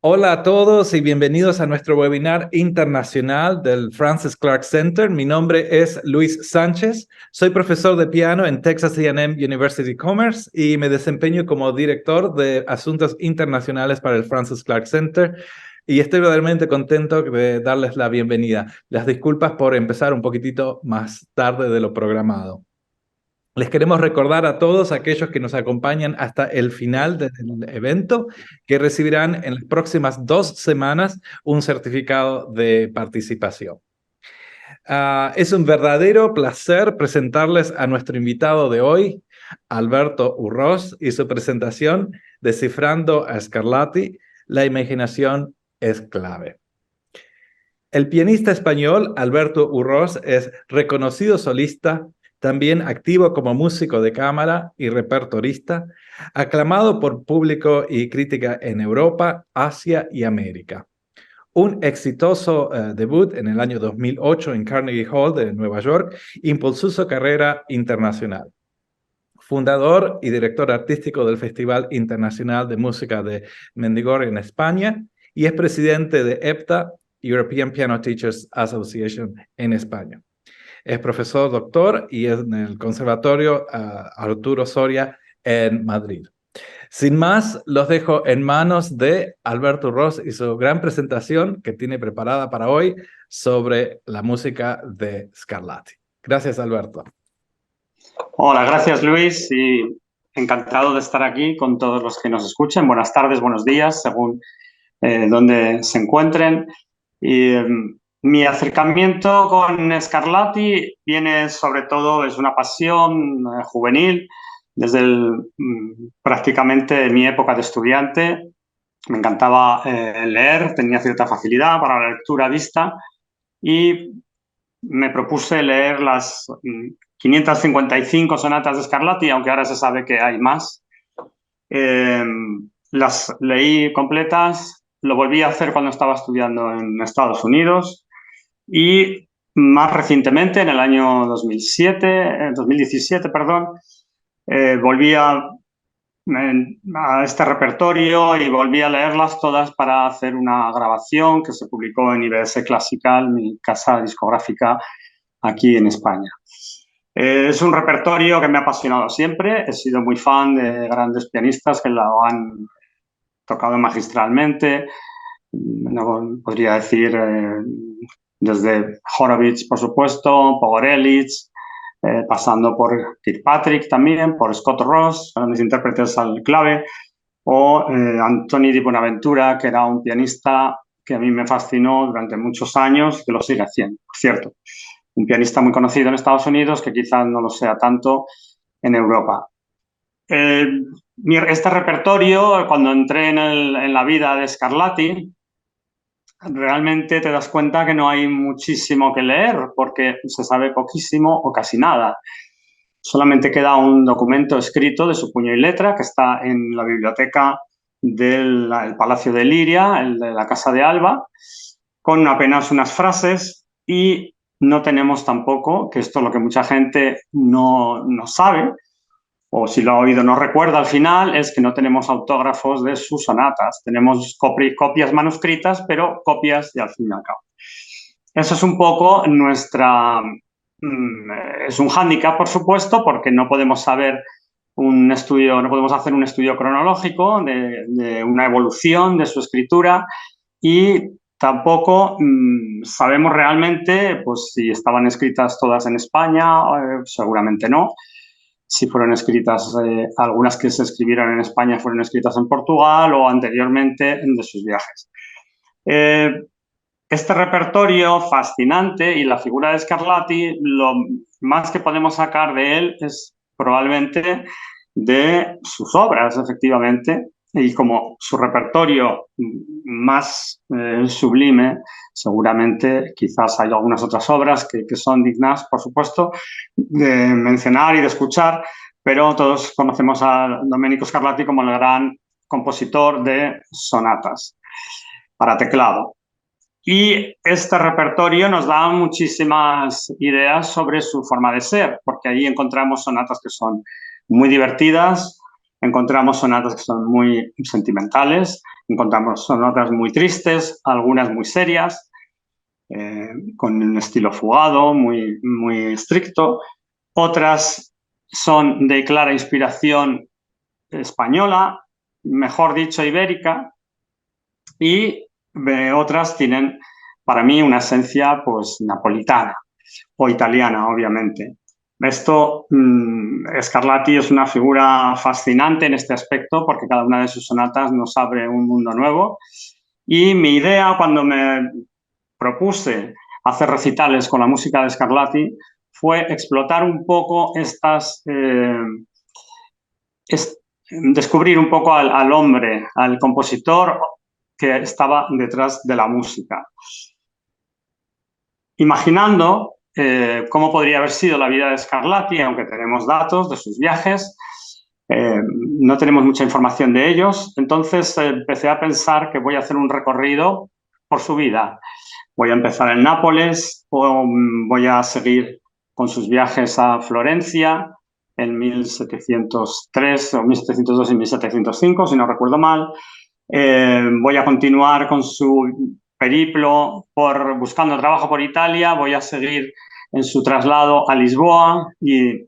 Hola a todos y bienvenidos a nuestro webinar internacional del Francis Clark Center. Mi nombre es Luis Sánchez. Soy profesor de piano en Texas A&M University Commerce y me desempeño como director de asuntos internacionales para el Francis Clark Center. Y estoy verdaderamente contento de darles la bienvenida. Las disculpas por empezar un poquitito más tarde de lo programado. Les queremos recordar a todos aquellos que nos acompañan hasta el final del evento que recibirán en las próximas 2 semanas un certificado de participación. Es un verdadero placer presentarles a nuestro invitado de hoy, Alberto Urroz, y su presentación Descifrando a Scarlatti, la imaginación es clave. El pianista español Alberto Urroz es reconocido solista, también activo como músico de cámara y repertorista, aclamado por público y crítica en Europa, Asia y América. Un exitoso debut en el año 2008 en Carnegie Hall de Nueva York impulsó su carrera internacional. Fundador y director artístico del Festival Internacional de Música de Mendigorre en España y es presidente de EPTA, European Piano Teachers Association en España. Es profesor doctor y es en el Conservatorio Arturo Soria en Madrid. Sin más, los dejo en manos de Alberto Urroz y su gran presentación que tiene preparada para hoy sobre la música de Scarlatti. Gracias, Alberto. Hola, gracias Luis y encantado de estar aquí con todos los que nos escuchen. Buenas tardes, buenos días, según donde se encuentren. Y, mi acercamiento con Scarlatti viene sobre todo, es una pasión juvenil, desde prácticamente mi época de estudiante. Me encantaba leer, tenía cierta facilidad para la lectura vista y me propuse leer las 555 sonatas de Scarlatti, aunque ahora se sabe que hay más. Las leí completas, lo volví a hacer cuando estaba estudiando en Estados Unidos y más recientemente, en el año 2017, volví a este repertorio y volví a leerlas todas para hacer una grabación que se publicó en IBS Classical, mi casa discográfica aquí en España. Es un repertorio que me ha apasionado siempre. He sido muy fan de grandes pianistas que lo han tocado magistralmente. No podría decir desde Horowitz, por supuesto, Pogorelic, pasando por Kirkpatrick también, por Scott Ross, grandes intérpretes al clave, o Antoni di Buenaventura, que era un pianista que a mí me fascinó durante muchos años y que lo sigue haciendo, por cierto. Un pianista muy conocido en Estados Unidos que quizás no lo sea tanto en Europa. Este repertorio, cuando entré en la vida de Scarlatti, realmente te das cuenta que no hay muchísimo que leer porque se sabe poquísimo o casi nada. Solamente queda un documento escrito de su puño y letra que está en la biblioteca del Palacio de Liria, el de la Casa de Alba, con apenas unas frases y no tenemos tampoco, que esto es lo que mucha gente no sabe, o si lo ha oído no recuerda al final, es que no tenemos autógrafos de sus sonatas. Tenemos copias manuscritas, pero copias y al fin y al cabo. Eso es un poco nuestra... Es un hándicap, por supuesto, porque no podemos saber un estudio, no podemos hacer un estudio cronológico de una evolución de su escritura y tampoco sabemos realmente pues, si estaban escritas todas en España, seguramente no. Si fueron escritas, algunas que se escribieron en España fueron escritas en Portugal o anteriormente de sus viajes. Este repertorio fascinante y la figura de Scarlatti, lo más que podemos sacar de él es probablemente de sus obras, efectivamente, y como su repertorio más sublime, seguramente quizás hay algunas otras obras que son dignas, por supuesto, de mencionar y de escuchar, pero todos conocemos a Domenico Scarlatti como el gran compositor de sonatas para teclado. Y este repertorio nos da muchísimas ideas sobre su forma de ser, porque ahí encontramos sonatas que son muy divertidas, encontramos sonatas que son muy sentimentales Encontramos sonatas muy tristes, algunas muy serias, con un estilo fugado, muy, muy estricto. Otras son de clara inspiración española, mejor dicho, ibérica, y otras tienen, para mí, una esencia pues napolitana o italiana, obviamente. Esto, Scarlatti es una figura fascinante en este aspecto porque cada una de sus sonatas nos abre un mundo nuevo. Y mi idea cuando me propuse hacer recitales con la música de Scarlatti fue explotar un poco descubrir un poco al hombre, al compositor que estaba detrás de la música. Imaginando cómo podría haber sido la vida de Scarlatti, aunque tenemos datos de sus viajes, no tenemos mucha información de ellos, entonces empecé a pensar que voy a hacer un recorrido por su vida. Voy a empezar en Nápoles, voy a seguir con sus viajes a Florencia en 1703 o 1702 y 1705, si no recuerdo mal. Voy a continuar con su periplo buscando trabajo por Italia, voy a seguir en su traslado a Lisboa y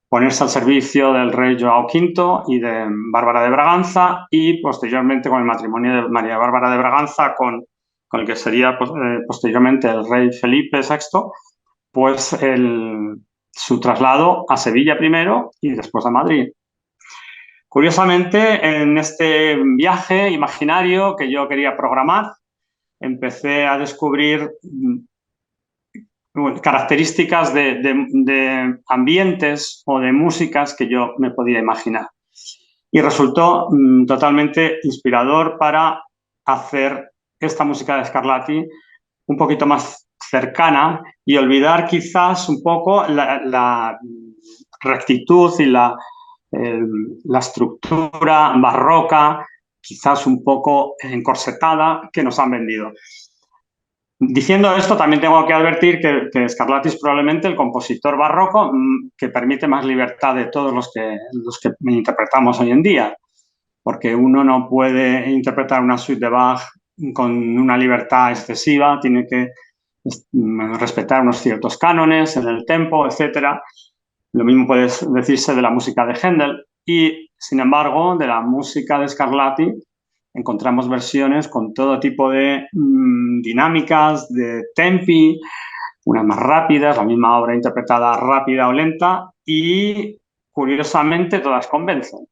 ponerse al servicio del rey João V y de Bárbara de Braganza y posteriormente con el matrimonio de María Bárbara de Braganza con el que sería posteriormente el rey Felipe VI, pues su traslado a Sevilla primero y después a Madrid. Curiosamente, en este viaje imaginario que yo quería programar, empecé a descubrir características de ambientes o de músicas que yo me podía imaginar. Y resultó totalmente inspirador para hacer esta música de Scarlatti un poquito más cercana y olvidar quizás un poco la rectitud y la estructura barroca, quizás un poco encorsetada, que nos han vendido. Diciendo esto, también tengo que advertir que Scarlatti es probablemente el compositor barroco que permite más libertad de todos los que interpretamos hoy en día, porque uno no puede interpretar una suite de Bach con una libertad excesiva, tiene que respetar unos ciertos cánones en el tempo, etc. Lo mismo puede decirse de la música de Händel y, sin embargo, de la música de Scarlatti encontramos versiones con todo tipo de dinámicas, de tempi, unas más rápidas, la misma obra interpretada rápida o lenta y, curiosamente, todas convencen.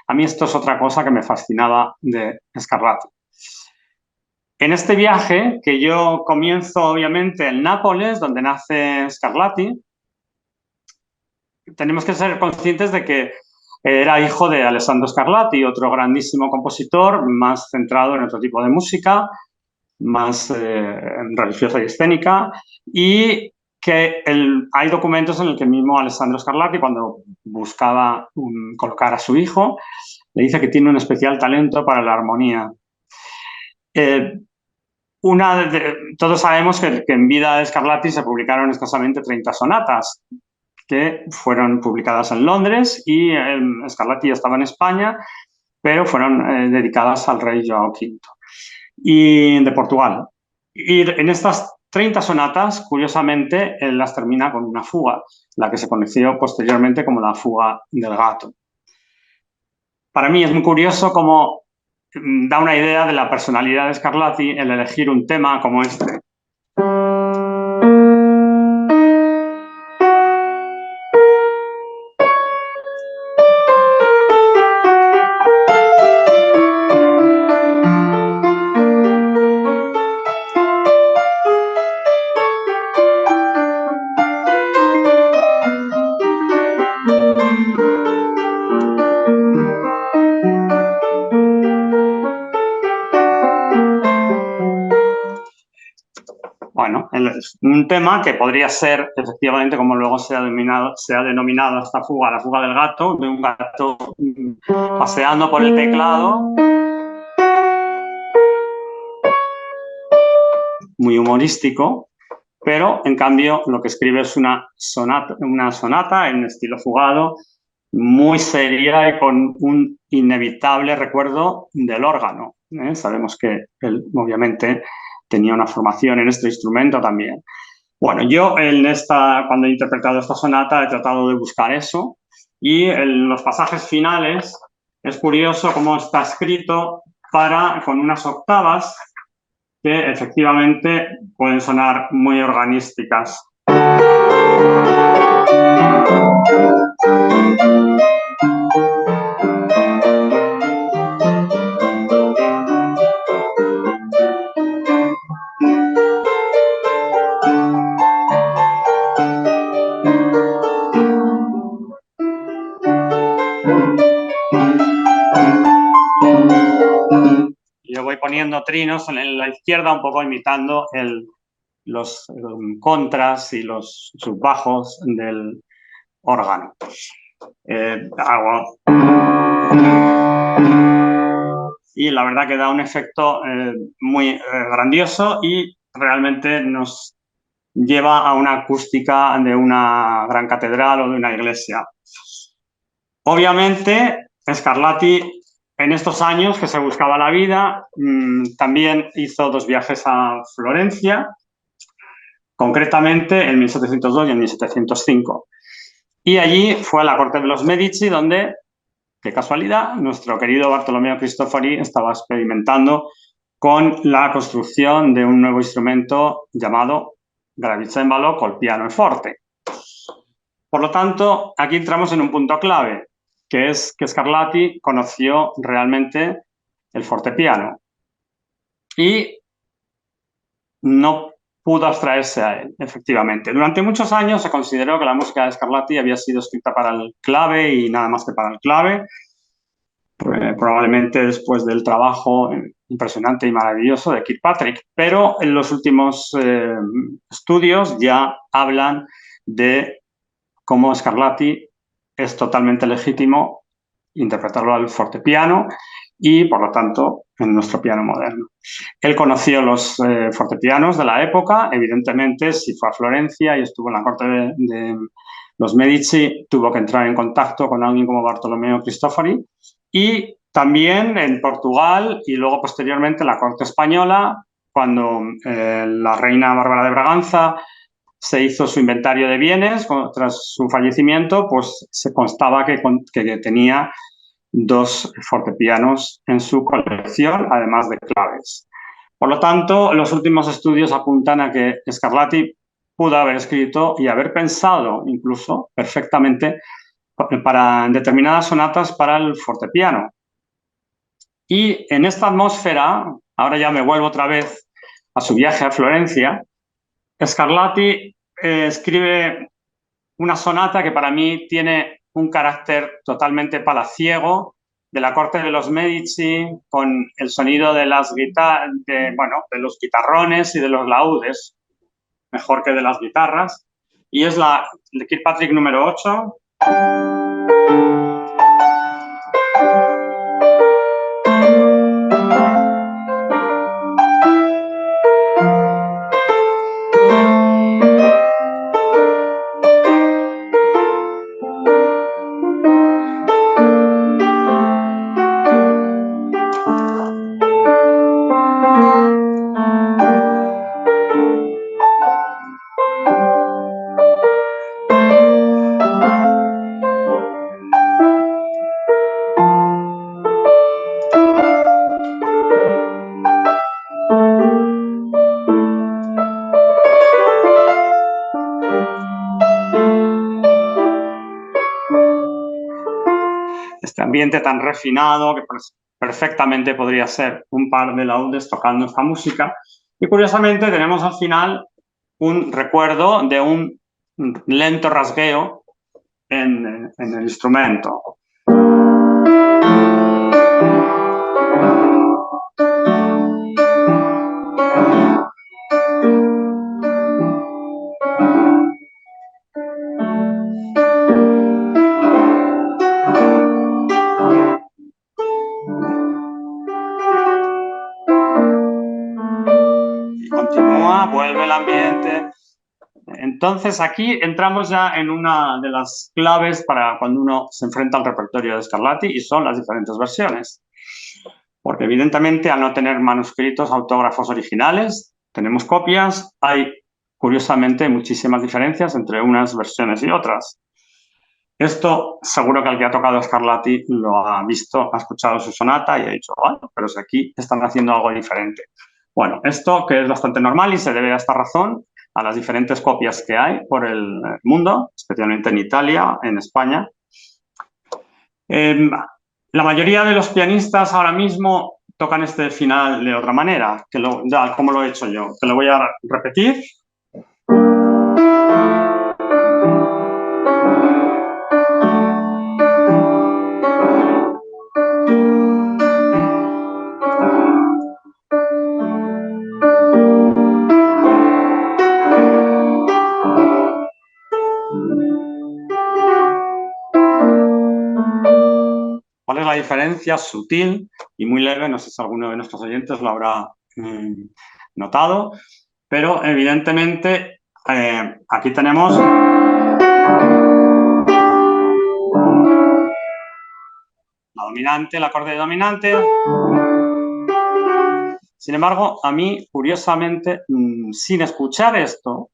A mí esto es otra cosa que me fascinaba de Scarlatti. En este viaje, que yo comienzo obviamente en Nápoles, donde nace Scarlatti, tenemos que ser conscientes de que era hijo de Alessandro Scarlatti, otro grandísimo compositor, más centrado en otro tipo de música, más religiosa y escénica, y que hay documentos en el que mismo Alessandro Scarlatti, cuando buscaba colocar a su hijo, le dice que tiene un especial talento para la armonía. Todos sabemos que en vida de Scarlatti se publicaron escasamente 30 sonatas, que fueron publicadas en Londres y Scarlatti ya estaba en España, pero fueron dedicadas al rey João V y de Portugal. Y en estas 30 sonatas, curiosamente, él las termina con una fuga, la que se conoció posteriormente como la fuga del gato. Para mí es muy curioso cómo da una idea de la personalidad de Scarlatti el elegir un tema como este. Bueno, es un tema que podría ser, efectivamente, como luego se ha denominado esta fuga, la fuga del gato, de un gato paseando por el teclado, muy humorístico, pero en cambio lo que escribe es una sonata en estilo fugado muy seria y con un inevitable recuerdo del órgano. Sabemos que él, obviamente, tenía una formación en este instrumento también. Bueno, yo cuando he interpretado esta sonata he tratado de buscar eso y en los pasajes finales es curioso cómo está escrito con unas octavas que efectivamente pueden sonar muy organísticas. Yo voy poniendo trinos en la izquierda, un poco imitando los contras y los subbajos del órgano. Hago... Y la verdad que da un efecto muy grandioso y realmente nos lleva a una acústica de una gran catedral o de una iglesia. Obviamente, Scarlatti, en estos años que se buscaba la vida, también hizo 2 viajes a Florencia, concretamente en 1702 y en 1705. Y allí fue a la corte de los Medici, donde, qué casualidad, nuestro querido Bartolomeo Cristofori estaba experimentando con la construcción de un nuevo instrumento llamado gravicembalo col pianoforte. Por lo tanto, aquí entramos en un punto clave, que es que Scarlatti conoció realmente el fortepiano y no pudo abstraerse a él, efectivamente. Durante muchos años se consideró que la música de Scarlatti había sido escrita para el clave y nada más que para el clave. Probablemente después del trabajo impresionante y maravilloso de Kirkpatrick, pero en los últimos estudios ya hablan de cómo Scarlatti es totalmente legítimo interpretarlo al fortepiano y, por lo tanto, en nuestro piano moderno. Él conoció los fortepianos de la época, evidentemente, si fue a Florencia y estuvo en la corte de los Medici, tuvo que entrar en contacto con alguien como Bartolomeo Cristofori, y también en Portugal y luego posteriormente en la corte española, cuando la reina Bárbara de Braganza se hizo su inventario de bienes tras su fallecimiento, pues se constaba que tenía 2 fortepianos en su colección, además de claves. Por lo tanto, los últimos estudios apuntan a que Scarlatti pudo haber escrito y haber pensado incluso perfectamente para determinadas sonatas para el fortepiano. Y en esta atmósfera, ahora ya me vuelvo otra vez a su viaje a Florencia, Scarlatti escribe una sonata que para mí tiene un carácter totalmente palaciego, de la corte de los Medici, con el sonido de los guitarrones y de los laúdes, mejor que de las guitarras, y es la de Kirkpatrick número 8. Este ambiente tan refinado que perfectamente podría ser un par de laúdes tocando esta música. Y curiosamente tenemos al final un recuerdo de un lento rasgueo en el instrumento. Y continúa, vuelve el ambiente. Entonces aquí entramos ya en una de las claves para cuando uno se enfrenta al repertorio de Scarlatti y son las diferentes versiones. Porque evidentemente al no tener manuscritos autógrafos originales, tenemos copias, hay curiosamente muchísimas diferencias entre unas versiones y otras. Esto seguro que al que ha tocado Scarlatti lo ha visto, ha escuchado su sonata y ha dicho, bueno, pero si aquí están haciendo algo diferente. Bueno, esto que es bastante normal y se debe a esta razón a las diferentes copias que hay por el mundo, especialmente en Italia, en España. La mayoría de los pianistas ahora mismo tocan este final de otra manera, ya como lo he hecho yo, que lo voy a repetir. ¿Cuál es la diferencia sutil y muy leve? No sé si alguno de nuestros oyentes lo habrá notado, pero evidentemente aquí tenemos la dominante, el acorde dominante. Sin embargo, a mí, curiosamente, sin escuchar esto,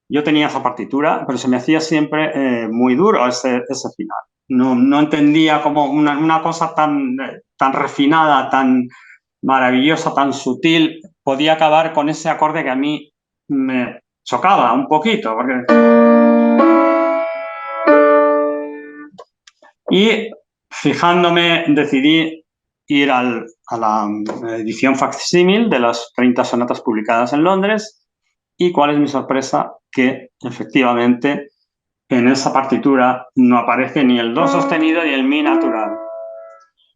yo tenía esa partitura, pero se me hacía siempre muy duro ese final. No entendía cómo una cosa tan refinada, tan maravillosa, tan sutil, podía acabar con ese acorde que a mí me chocaba un poquito. Y fijándome, decidí ir a la edición facsímil de las 30 sonatas publicadas en Londres. ¿Y cuál es mi sorpresa? Que efectivamente en esa partitura no aparece ni el do sostenido ni el mi natural.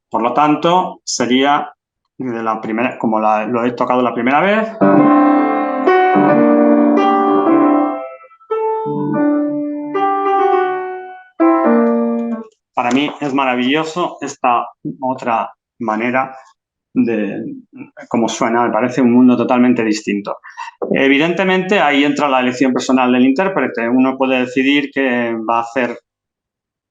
Por lo tanto, sería de la primera, como lo he tocado la primera vez. Para mí es maravilloso esta otra manera de cómo suena, me parece un mundo totalmente distinto. Evidentemente, ahí entra la elección personal del intérprete. Uno puede decidir que va a hacer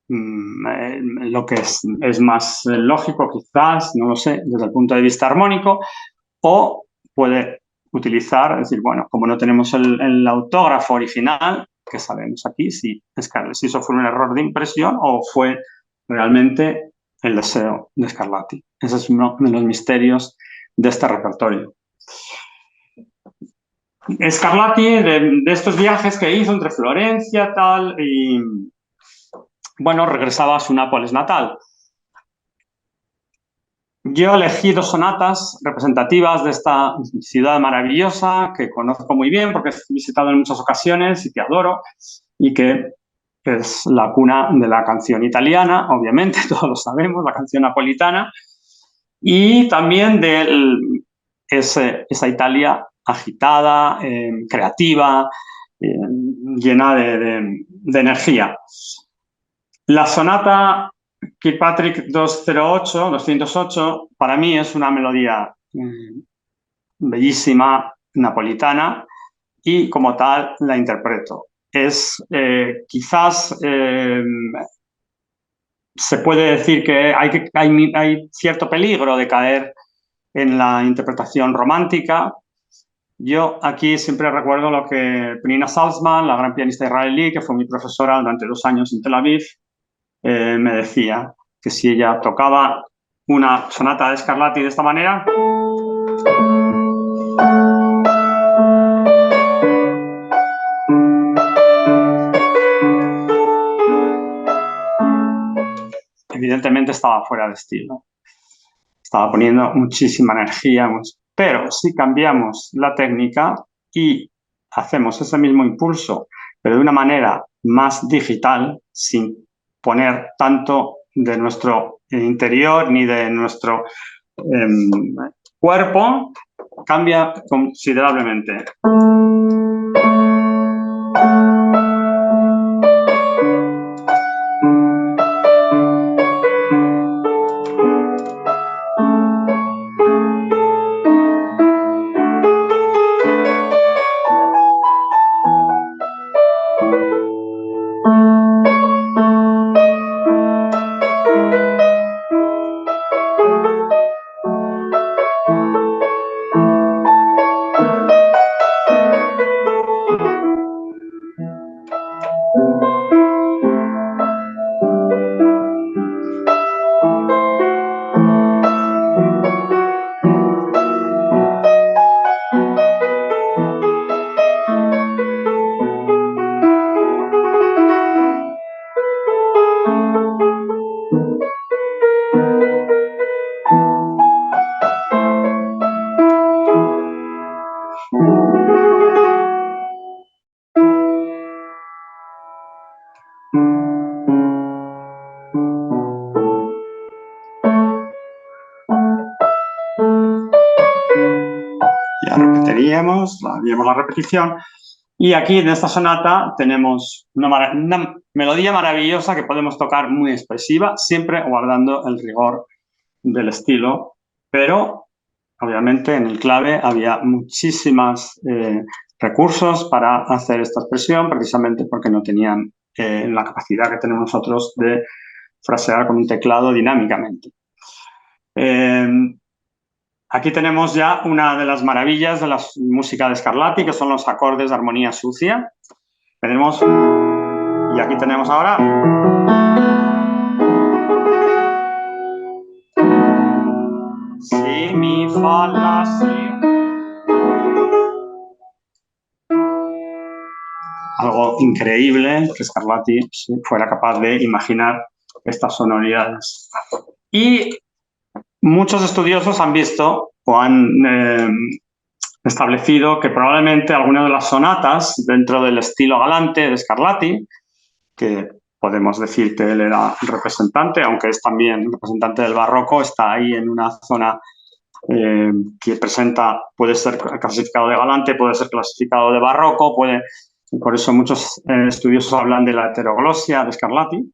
lo que es más lógico, quizás, no lo sé, desde el punto de vista armónico, o puede utilizar, es decir, bueno, como no tenemos el autógrafo original, ¿qué sabemos aquí? Si eso fue un error de impresión o fue realmente el deseo de Scarlatti. Ese es uno de los misterios de este repertorio. Scarlatti, de estos viajes que hizo entre Florencia tal y, bueno, regresaba a su Nápoles natal. Yo elegí 2 sonatas representativas de esta ciudad maravillosa que conozco muy bien porque he visitado en muchas ocasiones y que adoro y que es la cuna de la canción italiana, obviamente, todos lo sabemos, la canción napolitana, y también de esa Italia agitada, creativa, llena de energía. La sonata Kirkpatrick 208, para mí es una melodía bellísima, napolitana, y como tal la interpreto. Quizás se puede decir que hay cierto peligro de caer en la interpretación romántica. Yo aquí siempre recuerdo lo que Pnina Salzman, la gran pianista israelí, que fue mi profesora durante 2 años en Tel Aviv, me decía que si ella tocaba una sonata de Scarlatti de esta manera, evidentemente estaba fuera de estilo. Estaba poniendo muchísima energía, pero si cambiamos la técnica y hacemos ese mismo impulso, pero de una manera más digital, sin poner tanto de nuestro interior ni de nuestro cuerpo, cambia considerablemente. ya repetiríamos, haríamos la repetición. Y aquí en esta sonata tenemos una melodía maravillosa que podemos tocar muy expresiva, siempre guardando el rigor del estilo, pero obviamente en el clave había muchísimos recursos para hacer esta expresión, precisamente porque no tenían la capacidad que tenemos nosotros de frasear con un teclado dinámicamente. Aquí tenemos ya una de las maravillas de la música de Scarlatti, que son los acordes de armonía sucia. Tenemos, y aquí tenemos ahora si, mi, fa, la, si. Algo increíble que Scarlatti fuera capaz de imaginar estas sonoridades. Y muchos estudiosos han visto o han establecido que probablemente algunas de las sonatas dentro del estilo galante de Scarlatti, que podemos decir que él era representante, aunque es también representante del barroco, está ahí en una zona que presenta, puede ser clasificado de galante, puede ser clasificado de barroco, por eso muchos estudiosos hablan de la heteroglosia de Scarlatti.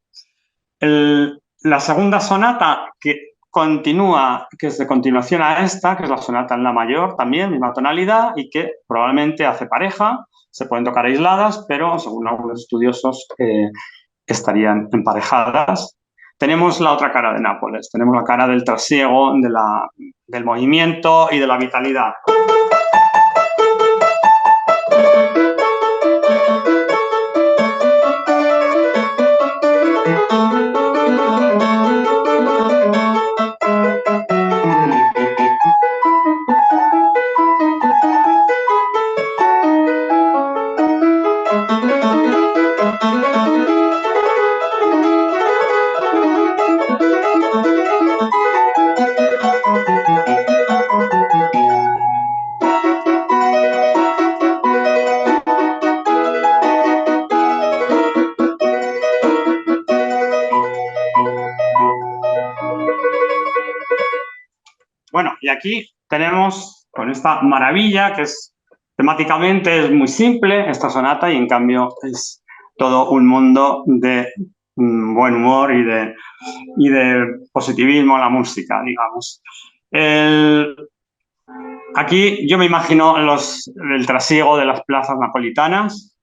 La segunda sonata que continúa, que es de continuación a esta, que es la sonata en la mayor también, misma tonalidad, y que probablemente hace pareja, se pueden tocar aisladas, pero según algunos estudiosos estarían emparejadas. Tenemos la otra cara de Nápoles, tenemos la cara del trasiego, del movimiento y de la vitalidad. Bueno, y aquí tenemos con esta maravilla que es temáticamente es muy simple esta sonata y en cambio es todo un mundo de buen humor y de positivismo en la música, digamos. Aquí yo me imagino el trasiego de las plazas napolitanas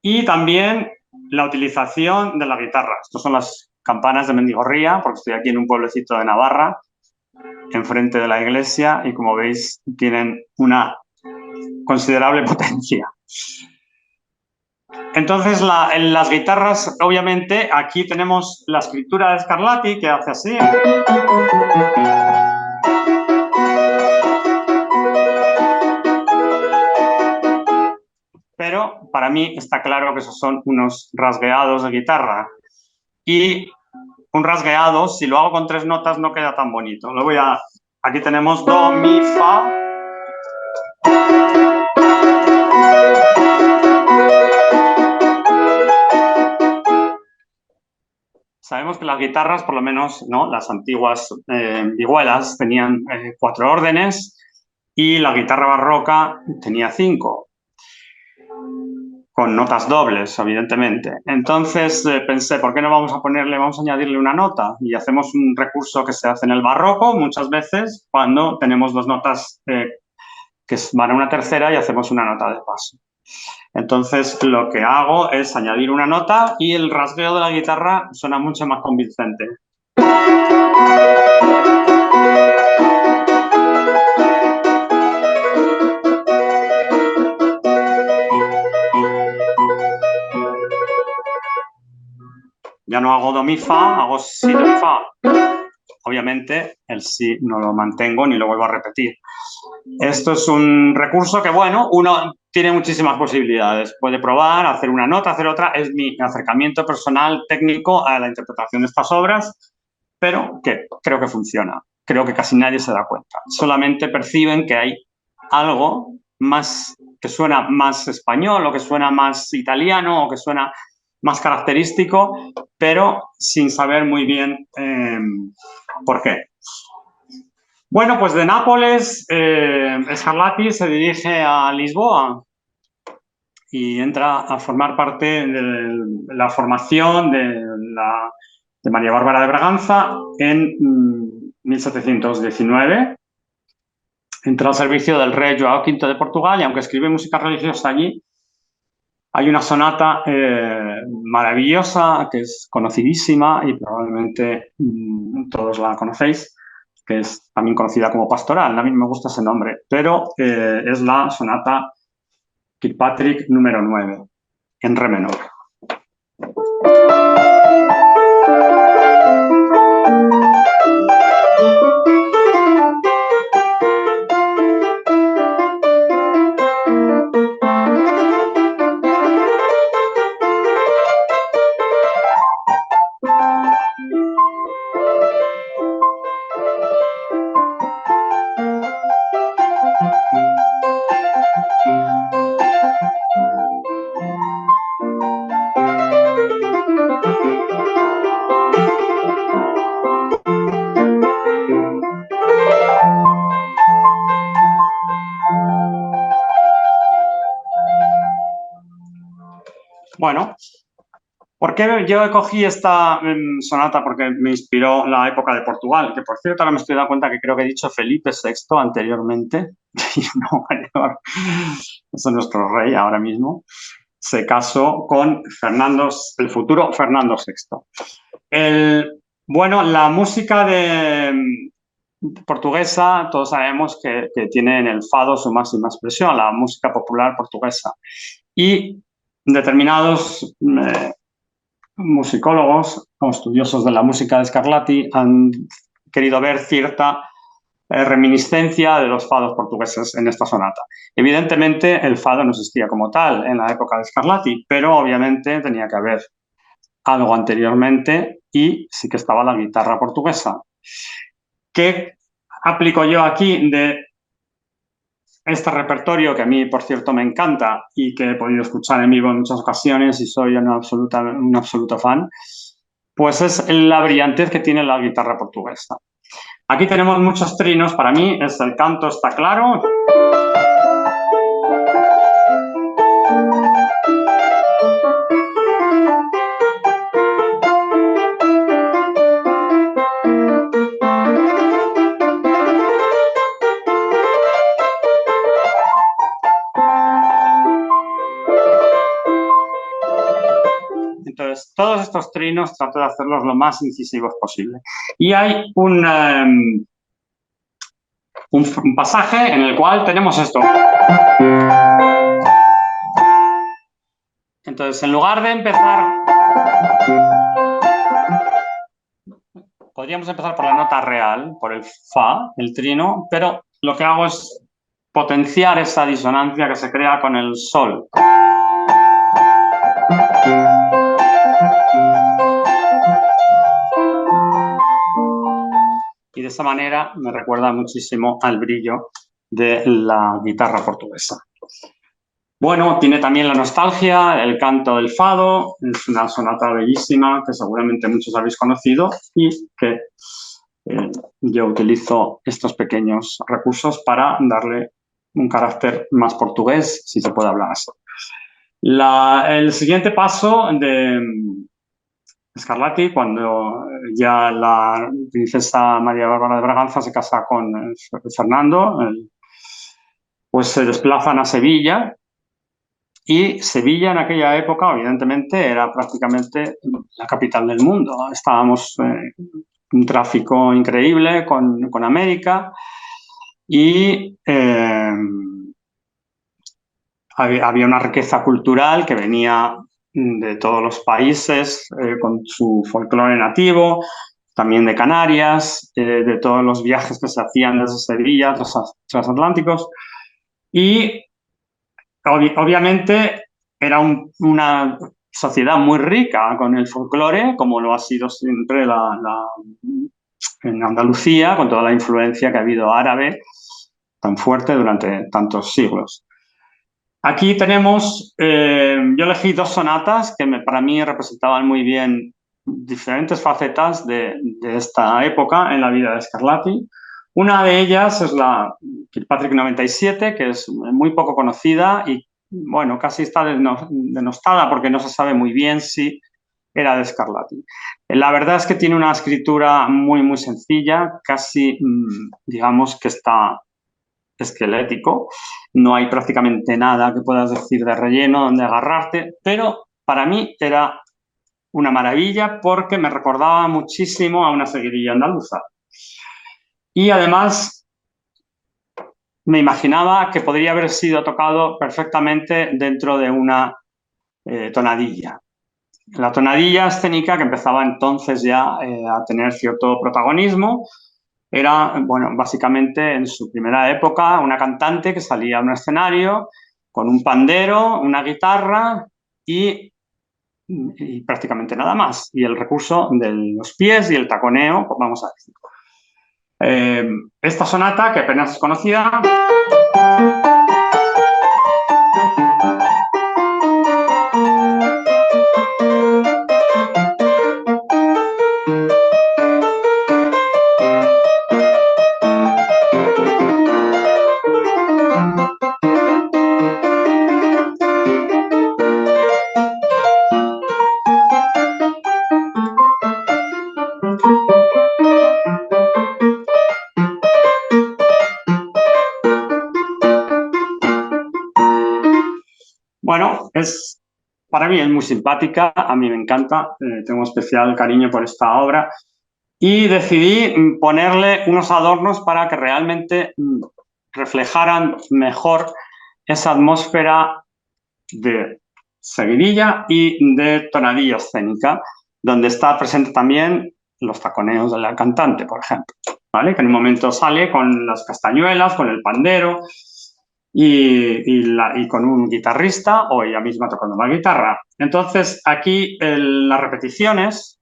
y también la utilización de la guitarra. Estas son las campanas de Mendigorría, porque estoy aquí en un pueblecito de Navarra, enfrente de la iglesia, y como veis tienen una considerable potencia. Entonces, en las guitarras, obviamente, aquí tenemos la escritura de Scarlatti, que hace así. Pero para mí está claro que esos son unos rasgueados de guitarra. Y un rasgueado, si lo hago con 3 notas, no queda tan bonito. Aquí tenemos do, mi, fa. Sabemos que las guitarras, por lo menos, ¿no?, las antiguas vihuelas tenían 4 órdenes y la guitarra barroca tenía 5, con notas dobles, evidentemente. Entonces pensé, ¿por qué no vamos a añadirle una nota? Y hacemos un recurso que se hace en el barroco muchas veces cuando tenemos 2 notas que van a una tercera y hacemos una nota de paso. Entonces, lo que hago es añadir una nota y el rasgueo de la guitarra suena mucho más convincente. Ya no hago do, mi, fa, hago si, do, fa. Obviamente, el si no lo mantengo ni lo vuelvo a repetir. Esto es un recurso que, bueno, uno tiene muchísimas posibilidades. Puede probar, hacer una nota, hacer otra. Es mi acercamiento personal técnico a la interpretación de estas obras, pero que creo que funciona. Creo que casi nadie se da cuenta. Solamente perciben que hay algo más que suena más español o que suena más italiano o que suena más característico, pero sin saber muy bien por qué. Bueno, pues de Nápoles, Scarlatti se dirige a Lisboa y entra a formar parte de la formación de María Bárbara de Braganza en 1719. Entra al servicio del rey João V de Portugal y aunque escribe música religiosa allí, hay una sonata maravillosa que es conocidísima y probablemente todos la conocéis, que es también conocida como pastoral. A mí no me gusta ese nombre, pero es la sonata Kirkpatrick número 9, en re menor. Bueno, ¿por qué yo cogí esta sonata? Porque me inspiró la época de Portugal, que por cierto ahora me estoy dando cuenta que creo que he dicho Felipe VI anteriormente, y no mayor, es nuestro rey ahora mismo, se casó con el futuro Fernando VI. Bueno, la música portuguesa, todos sabemos que tiene en el fado su máxima expresión, la música popular portuguesa. Y determinados musicólogos o estudiosos de la música de Scarlatti han querido ver cierta reminiscencia de los fados portugueses en esta sonata. Evidentemente, el fado no existía como tal en la época de Scarlatti, pero obviamente tenía que haber algo anteriormente y sí que estaba la guitarra portuguesa. ¿Qué aplico yo aquí de este repertorio, que a mí, por cierto, me encanta y que he podido escuchar en vivo en muchas ocasiones y soy un absoluto fan? Pues es la brillantez que tiene la guitarra portuguesa. Aquí tenemos muchos trinos. Para mí, el canto está claro. Entonces, todos estos trinos trato de hacerlos lo más incisivos posible. Y hay un pasaje en el cual tenemos esto. Entonces, en lugar de empezar, podríamos empezar por la nota real, por el fa, el trino, pero lo que hago es potenciar esa disonancia que se crea con el sol. Y de esa manera me recuerda muchísimo al brillo de la guitarra portuguesa. Bueno, tiene también la nostalgia, el canto del fado, es una sonata bellísima que seguramente muchos habéis conocido y que yo utilizo estos pequeños recursos para darle un carácter más portugués, si se puede hablar así. El siguiente paso de Scarlatti, cuando ya la princesa María Bárbara de Braganza se casa con Fernando, pues se desplazan a Sevilla. Y Sevilla en aquella época, evidentemente, era prácticamente la capital del mundo. Estábamos en un tráfico increíble con América y había una riqueza cultural que venía de todos los países con su folclore nativo, también de Canarias, de todos los viajes que se hacían desde Sevilla, transatlánticos. Y obviamente era una sociedad muy rica con el folclore, como lo ha sido siempre en Andalucía, con toda la influencia que ha habido árabe tan fuerte durante tantos siglos. Aquí tenemos, yo elegí dos sonatas que para mí representaban muy bien diferentes facetas de esta época en la vida de Scarlatti. Una de ellas es la Kirkpatrick 97, que es muy poco conocida y, bueno, casi está denostada porque no se sabe muy bien si era de Scarlatti. La verdad es que tiene una escritura muy, muy sencilla, casi, digamos, que está esquelético. No hay prácticamente nada que puedas decir de relleno donde agarrarte, pero para mí era una maravilla porque me recordaba muchísimo a una seguidilla andaluza. Y además me imaginaba que podría haber sido tocado perfectamente dentro de una tonadilla. La tonadilla escénica, que empezaba entonces ya a tener cierto protagonismo, era, bueno, básicamente en su primera época una cantante que salía a un escenario con un pandero, una guitarra y prácticamente nada más. Y el recurso de los pies y el taconeo, pues vamos a decir. Esta sonata, que apenas es conocida, bueno, para mí es muy simpática, a mí me encanta, tengo especial cariño por esta obra y decidí ponerle unos adornos para que realmente reflejaran mejor esa atmósfera de seguidilla y de tonadilla escénica, donde está presente también los taconeos de la cantante, por ejemplo, ¿vale? Que en un momento sale con las castañuelas, con el pandero y con un guitarrista o ella misma tocando la guitarra. Entonces, aquí las repeticiones,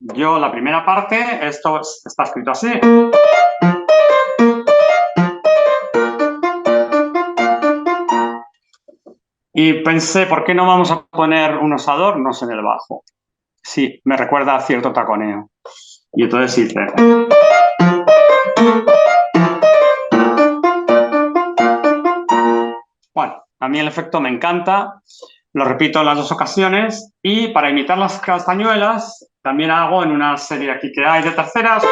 yo la primera parte, esto está escrito así. Y pensé, ¿por qué no vamos a poner unos adornos en el bajo? Sí, me recuerda a cierto taconeo. Y entonces hice... Bueno, a mí el efecto me encanta, lo repito en las dos ocasiones y para imitar las castañuelas también hago en una serie aquí que hay de terceras.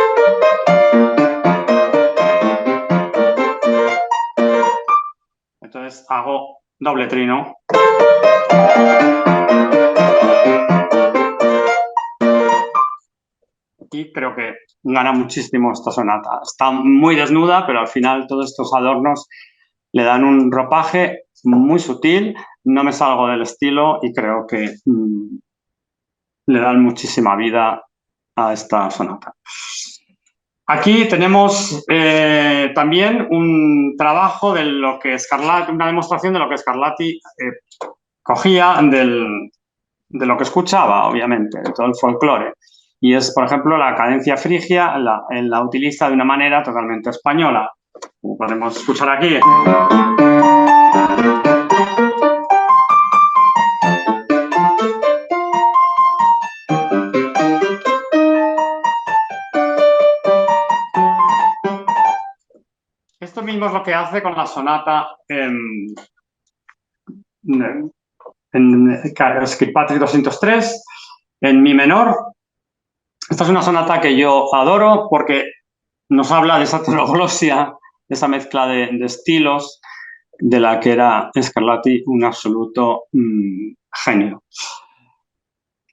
Entonces hago doble trino. Y creo que gana muchísimo esta sonata. Está muy desnuda, pero al final todos estos adornos le dan un ropaje muy sutil. No me salgo del estilo y creo que le dan muchísima vida a esta sonata. Aquí tenemos también un trabajo de lo que Scarlatti, una demostración de lo que Scarlatti cogía de lo que escuchaba, obviamente, de todo el folclore. Y es, por ejemplo, la cadencia frigia, la utiliza de una manera totalmente española. Como podemos escuchar aquí. Esto mismo es lo que hace con la sonata en Kirkpatrick 203, en mi menor. Esta es una sonata que yo adoro porque nos habla de esa troglossia, de esa mezcla de estilos, de la que era Scarlatti un absoluto genio.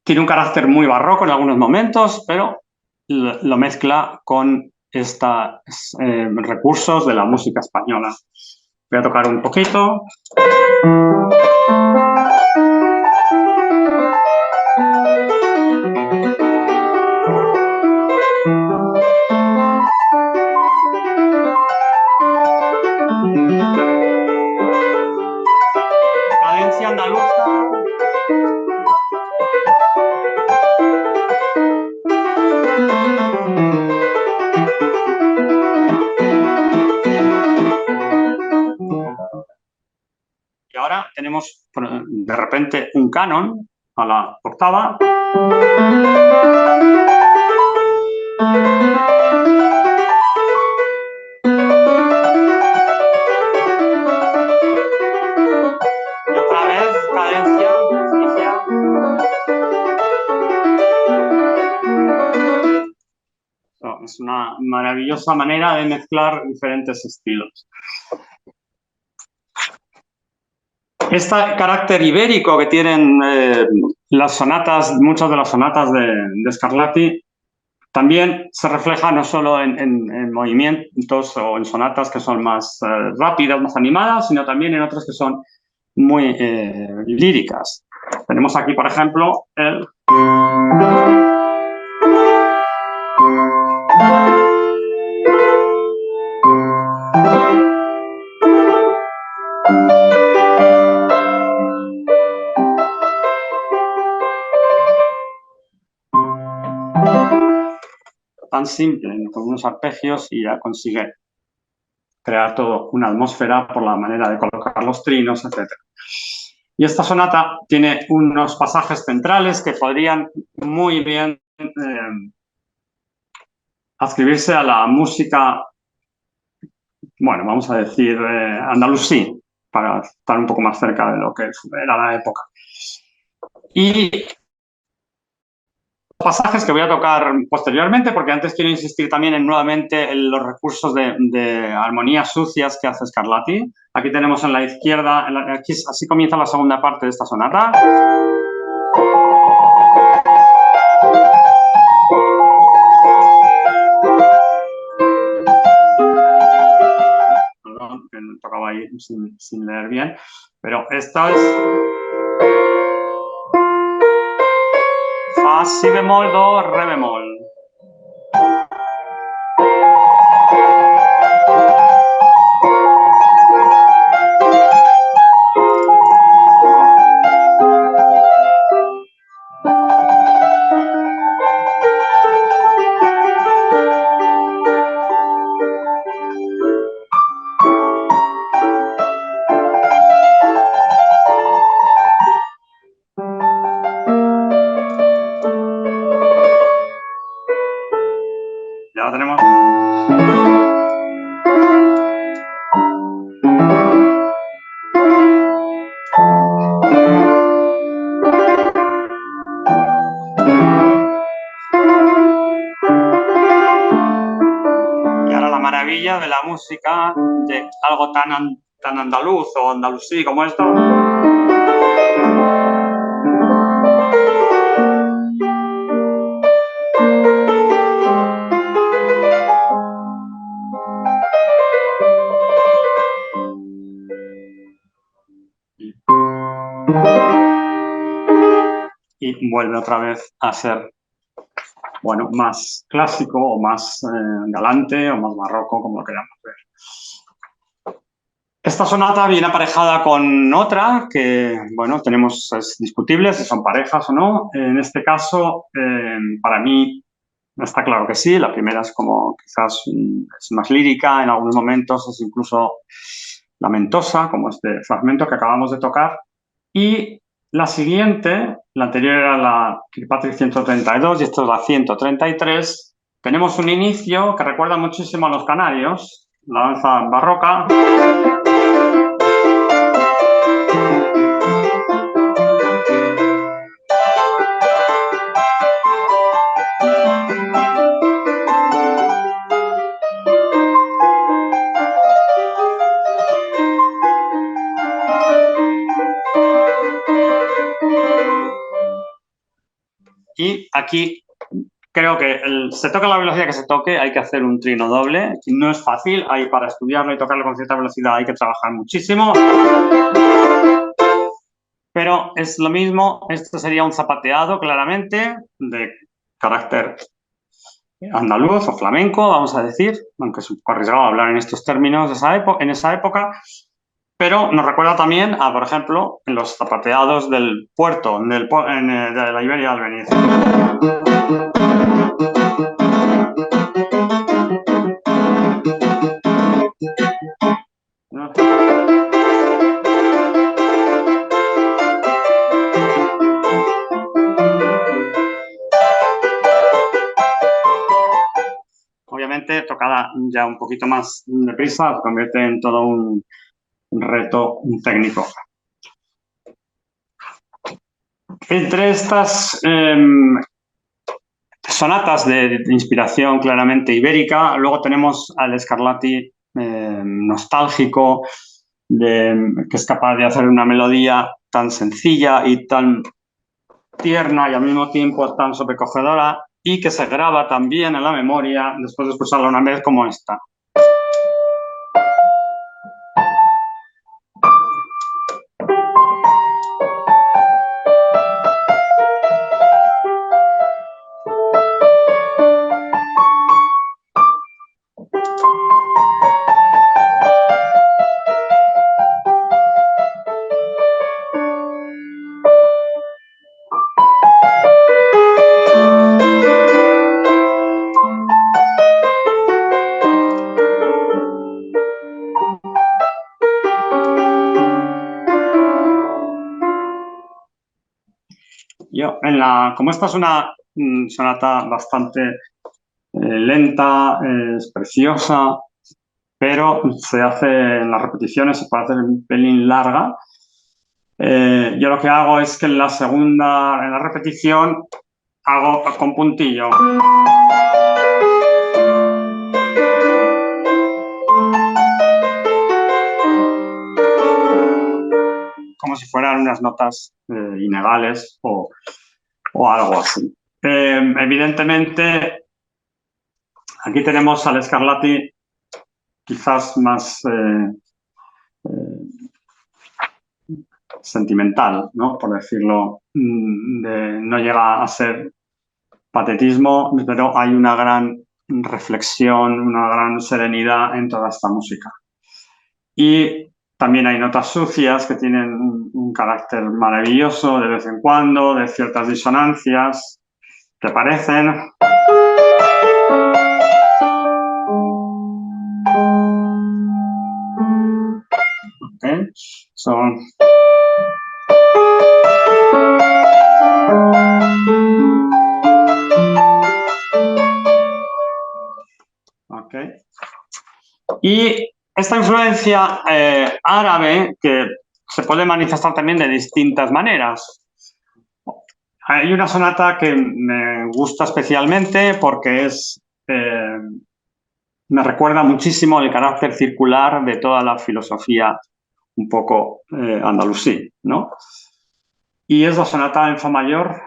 Tiene un carácter muy barroco en algunos momentos, pero lo mezcla con estos recursos de la música española. Voy a tocar un poquito. Cadencia andaluza. Y ahora tenemos de repente un canon a la octava. maravillosa manera de mezclar diferentes estilos. Este carácter ibérico que tienen las sonatas, muchas de las sonatas de Scarlatti, también se refleja no solo en movimientos o en sonatas que son más rápidas, más animadas, sino también en otras que son muy líricas. Tenemos aquí, por ejemplo, el... tan simple, con unos arpegios, y ya consigue crear toda una atmósfera por la manera de colocar los trinos, etc. Y esta sonata tiene unos pasajes centrales que podrían muy bien adscribirse a la música, bueno, vamos a decir andalusí, para estar un poco más cerca de lo que era la época. Y pasajes que voy a tocar posteriormente, porque antes quiero insistir también nuevamente en los recursos de armonías sucias que hace Scarlatti. Aquí tenemos en la izquierda, aquí, así comienza la segunda parte de esta sonata. Perdón, que tocaba ahí sin leer bien, pero esta es... Fa, si bemol, do, re bemol. Ya tenemos. Y ahora la maravilla de la música, de algo tan andaluz o andalusí como esto. Y vuelve otra vez a ser, bueno, más clásico o más galante o más barroco, como lo queramos ver. Esta sonata viene aparejada con otra que, bueno, tenemos, es discutible si son parejas o no. En este caso, para mí, está claro que sí. La primera es como quizás es más lírica, en algunos momentos es incluso lamentosa, como este fragmento que acabamos de tocar. Y la siguiente, la anterior era la Kirkpatrick 132 y esta es la 133. Tenemos un inicio que recuerda muchísimo a los canarios, la danza barroca. Y aquí creo que se toca la velocidad que se toque, hay que hacer un trino doble. No es fácil, para estudiarlo y tocarlo con cierta velocidad hay que trabajar muchísimo. Pero es lo mismo, esto sería un zapateado claramente de carácter andaluz o flamenco, vamos a decir, aunque es un poco arriesgado hablar en estos términos en esa época. Pero nos recuerda también a, por ejemplo, en los zapateados del puerto, de la Iberia del Beniz. Obviamente, tocada ya un poquito más deprisa, se convierte en todo un reto técnico. Entre estas sonatas de inspiración claramente ibérica. Luego tenemos al Scarlatti nostálgico, que es capaz de hacer una melodía tan sencilla y tan tierna y al mismo tiempo tan sobrecogedora, y que se graba también en la memoria después de escucharla una vez, como esta. Como esta es una sonata bastante lenta, es preciosa, pero se hace en las repeticiones, se puede hacer un pelín larga. Yo lo que hago es que en la repetición, hago con puntillo. Como si fueran unas notas inegales o algo así. Evidentemente, aquí tenemos al Scarlatti quizás más sentimental, ¿no? Por decirlo, no llega a ser patetismo, pero hay una gran reflexión, una gran serenidad en toda esta música. Y también hay notas sucias que tienen un carácter maravilloso de vez en cuando, de ciertas disonancias que parecen. Okay. Son. Okay. Y esta influencia árabe que se puede manifestar también de distintas maneras. Hay una sonata que me gusta especialmente porque me recuerda muchísimo el carácter circular de toda la filosofía un poco andalusí, ¿no? Y es la sonata en fa mayor,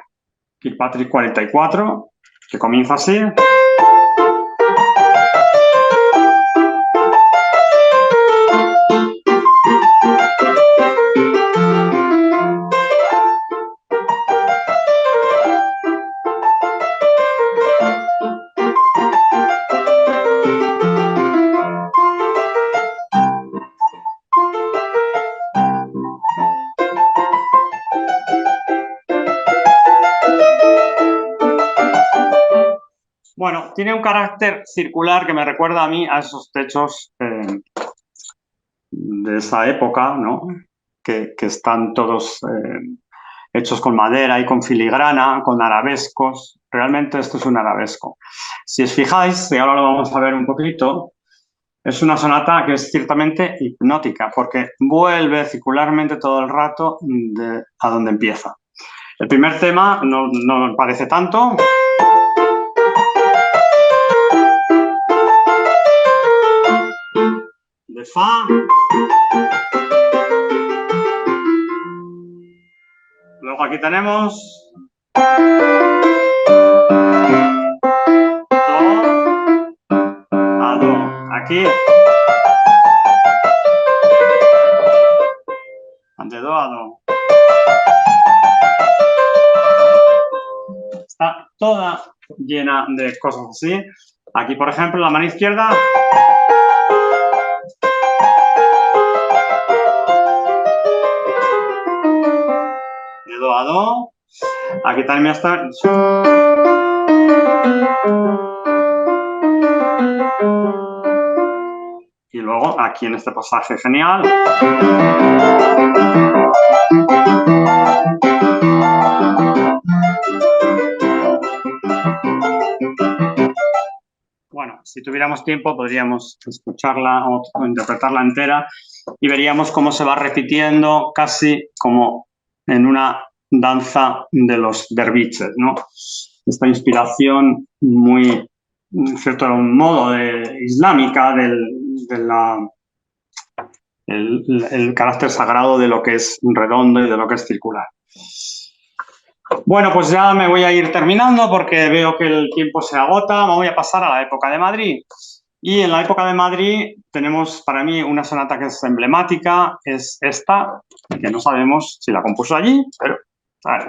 Kirkpatrick 44, que comienza así. Bueno, tiene un carácter circular que me recuerda a mí a esos techos de esa época, ¿no? Que están todos hechos con madera y con filigrana, con arabescos. Realmente esto es un arabesco. Si os fijáis, y ahora lo vamos a ver un poquito, es una sonata que es ciertamente hipnótica, porque vuelve circularmente todo el rato a donde empieza. El primer tema no me parece tanto. De fa. Luego aquí tenemos do, a do. Aquí de do a do. Está toda llena de cosas así. Aquí, por ejemplo, la mano izquierda. De do a do. Aquí también está. Y luego aquí en este pasaje genial. Bueno, si tuviéramos tiempo podríamos escucharla o interpretarla entera y veríamos cómo se va repitiendo casi como en una danza de los derviches, ¿no? esta inspiración muy, en cierto modo, islámica el carácter sagrado de lo que es redondo y de lo que es circular. Bueno, pues ya me voy a ir terminando porque veo que el tiempo se agota. Me voy a pasar a la época de Madrid. Y en la época de Madrid tenemos para mí una sonata que es emblemática, es esta, que no sabemos si la compuso allí, pero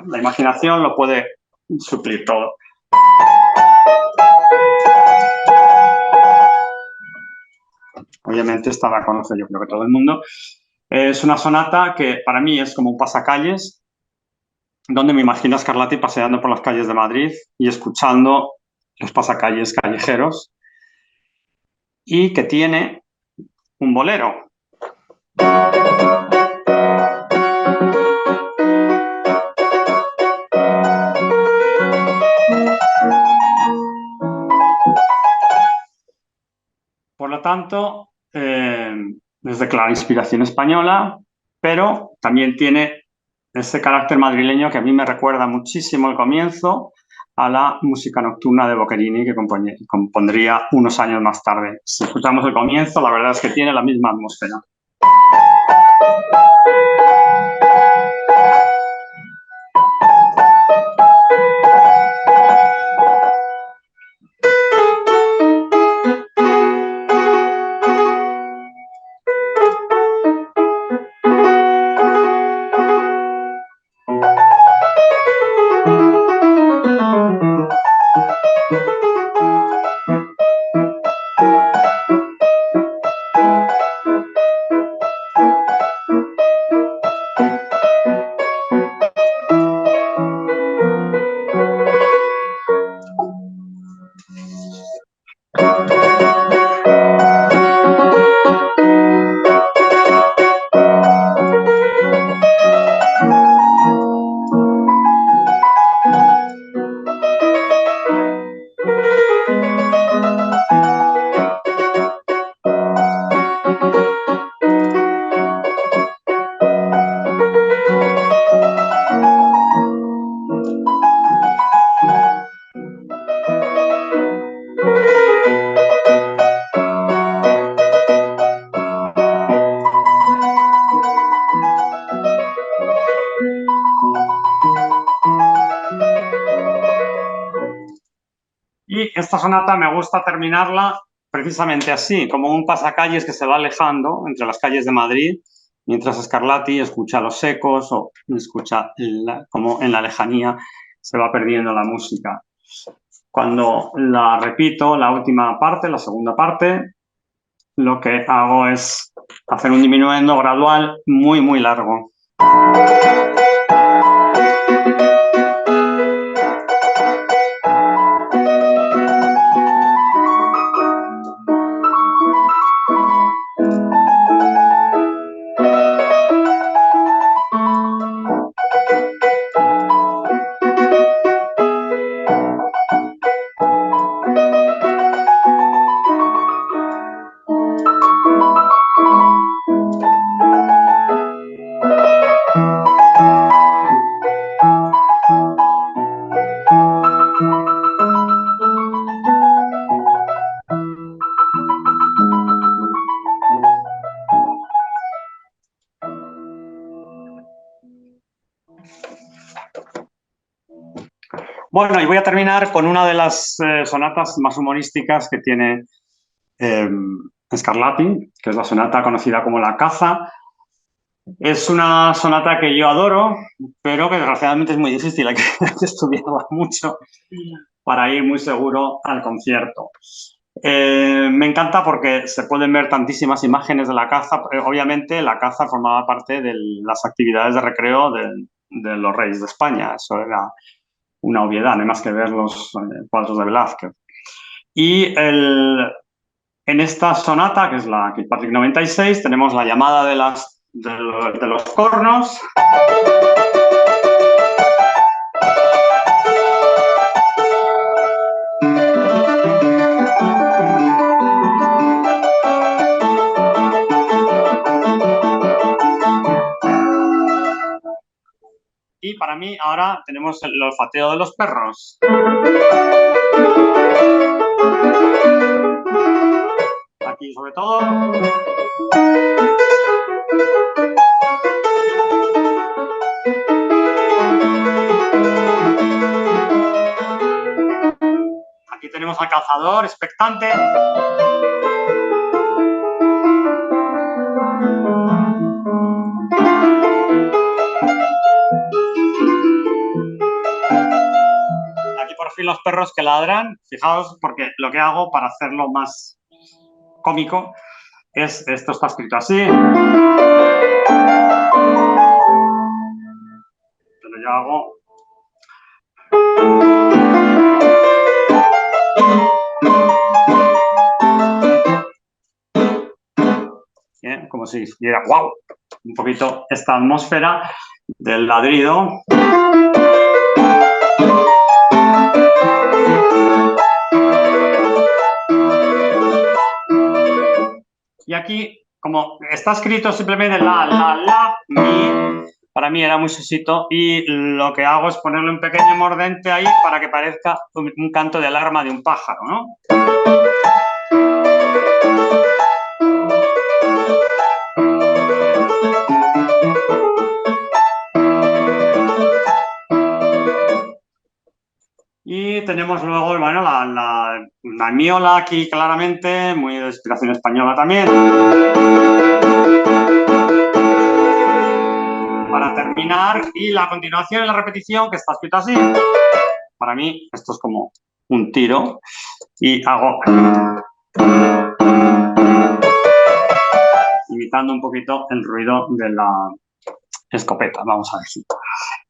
la imaginación lo puede suplir todo. Obviamente esta la conoce yo creo que todo el mundo. Es una sonata que para mí es como un pasacalles, donde me imagino a Scarlatti paseando por las calles de Madrid y escuchando los pasacalles callejeros, y que tiene un bolero. Por lo tanto, es de clara inspiración española, pero también tiene ese carácter madrileño que a mí me recuerda muchísimo el comienzo a la música nocturna de Boccherini, que compondría unos años más tarde. Si escuchamos el comienzo, la verdad es que tiene la misma atmósfera. Y esta sonata me gusta terminarla precisamente así, como un pasacalles que se va alejando entre las calles de Madrid, mientras Scarlatti escucha los ecos o escucha como en la lejanía se va perdiendo la música. Cuando la repito, la última parte, la segunda parte, lo que hago es hacer un diminuendo gradual muy, muy largo. Bueno, y voy a terminar con una de las sonatas más humorísticas que tiene Scarlatti, que es la sonata conocida como La Caza. Es una sonata que yo adoro, pero que desgraciadamente es muy difícil, hay que estudiarla mucho para ir muy seguro al concierto. Me encanta porque se pueden ver tantísimas imágenes de la caza. Obviamente la caza formaba parte de las actividades de recreo de los reyes de España, eso era una obviedad, no hay más que ver los cuadros de Velázquez. Y en esta sonata, que es la Kilpatrick 96, tenemos la llamada de los cornos. Y para mí ahora tenemos el olfateo de los perros. Aquí sobre todo. Aquí tenemos al cazador expectante. Aquí por fin los perros que ladran. Fijaos, porque lo que hago para hacerlo más cómico es, esto está escrito así. Pero yo hago... Bien, como si diera wow, un poquito esta atmósfera del ladrido. Y aquí, como está escrito simplemente la, mi, para mí era muy sosito y lo que hago es ponerle un pequeño mordente ahí para que parezca un canto de alarma de un pájaro, ¿no? Y tenemos luego, bueno, la miola aquí claramente, muy de inspiración española también. Para terminar, y la continuación y la repetición, que está escrito así. Para mí, esto es como un tiro. Y hago... imitando un poquito el ruido de la escopeta, vamos a decir.